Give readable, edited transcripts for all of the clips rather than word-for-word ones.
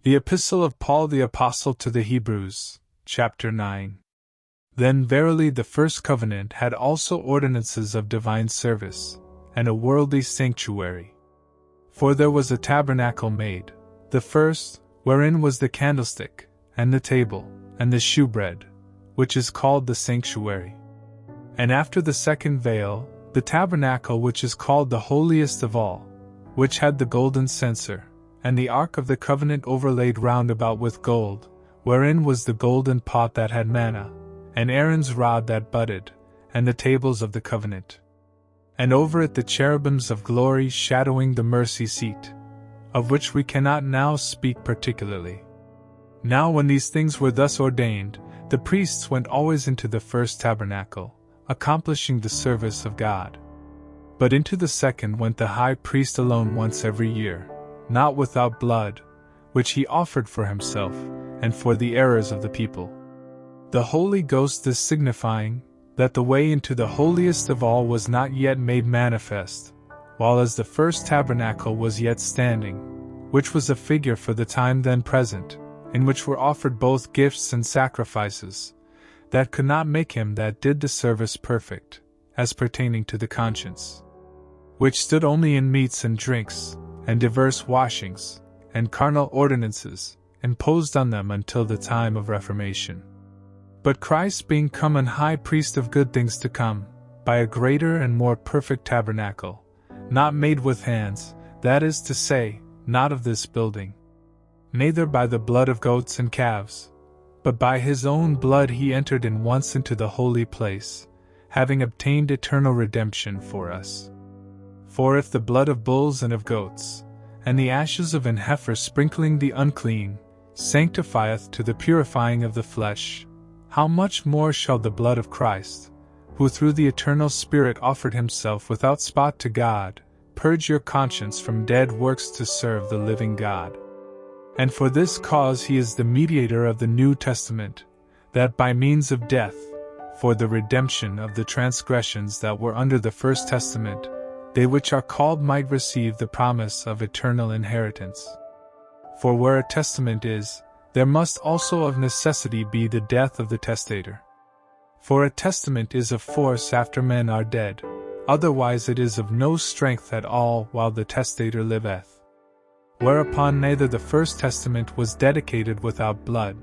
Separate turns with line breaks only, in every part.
The Epistle of Paul the Apostle to the Hebrews, chapter 9. Then verily the first covenant had also ordinances of divine service, and a worldly sanctuary. For there was a tabernacle made, the first, wherein was the candlestick, and the table, and the shewbread, which is called the sanctuary. And after the second veil, the tabernacle which is called the holiest of all, which had the golden censer, and the ark of the covenant overlaid round about with gold, wherein was the golden pot that had manna, and Aaron's rod that budded, and the tables of the covenant. And over it the cherubims of glory shadowing the mercy seat, of which we cannot now speak particularly. Now when these things were thus ordained, the priests went always into the first tabernacle, accomplishing the service of God. But into the second went the high priest alone once every year, not without blood, which he offered for himself, and for the errors of the people. The Holy Ghost is signifying that the way into the holiest of all was not yet made manifest, while as the first tabernacle was yet standing, which was a figure for the time then present, in which were offered both gifts and sacrifices, that could not make him that did the service perfect, as pertaining to the conscience, which stood only in meats and drinks, and diverse washings, and carnal ordinances, imposed on them until the time of Reformation. But Christ being come an high priest of good things to come, by a greater and more perfect tabernacle, not made with hands, that is to say, not of this building, neither by the blood of goats and calves, but by his own blood he entered in once into the holy place, having obtained eternal redemption for us. For if the blood of bulls and of goats, and the ashes of an heifer sprinkling the unclean, sanctifieth to the purifying of the flesh, how much more shall the blood of Christ, who through the eternal Spirit offered himself without spot to God, purge your conscience from dead works to serve the living God? And for this cause he is the mediator of the New Testament, that by means of death, for the redemption of the transgressions that were under the first testament, they which are called might receive the promise of eternal inheritance. For where a testament is, there must also of necessity be the death of the testator. For a testament is of force after men are dead, otherwise it is of no strength at all while the testator liveth. Whereupon neither the first testament was dedicated without blood.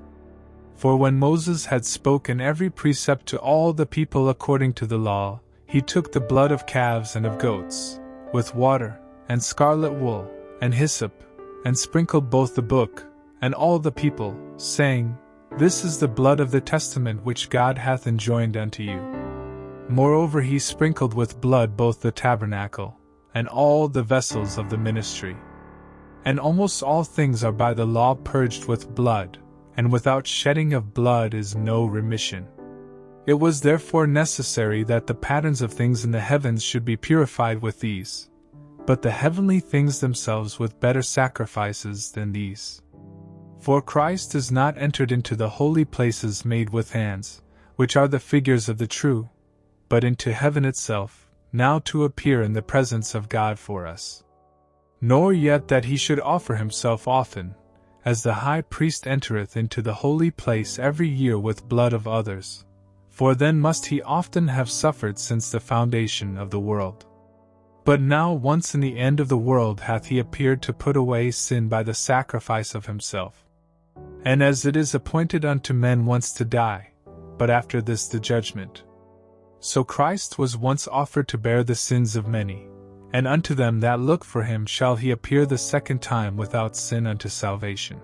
For when Moses had spoken every precept to all the people according to the law, he took the blood of calves and of goats, with water, and scarlet wool, and hyssop, and sprinkled both the book, and all the people, saying, This is the blood of the testament which God hath enjoined unto you. Moreover he sprinkled with blood both the tabernacle, and all the vessels of the ministry. And almost all things are by the law purged with blood, and without shedding of blood is no remission. It was therefore necessary that the patterns of things in the heavens should be purified with these, but the heavenly things themselves with better sacrifices than these. For Christ is not entered into the holy places made with hands, which are the figures of the true, but into heaven itself, now to appear in the presence of God for us. Nor yet that he should offer himself often, as the high priest entereth into the holy place every year with blood of others, for then must he often have suffered since the foundation of the world. But now once in the end of the world hath he appeared to put away sin by the sacrifice of himself. And as it is appointed unto men once to die, but after this the judgment, so Christ was once offered to bear the sins of many, and unto them that look for him shall he appear the second time without sin unto salvation.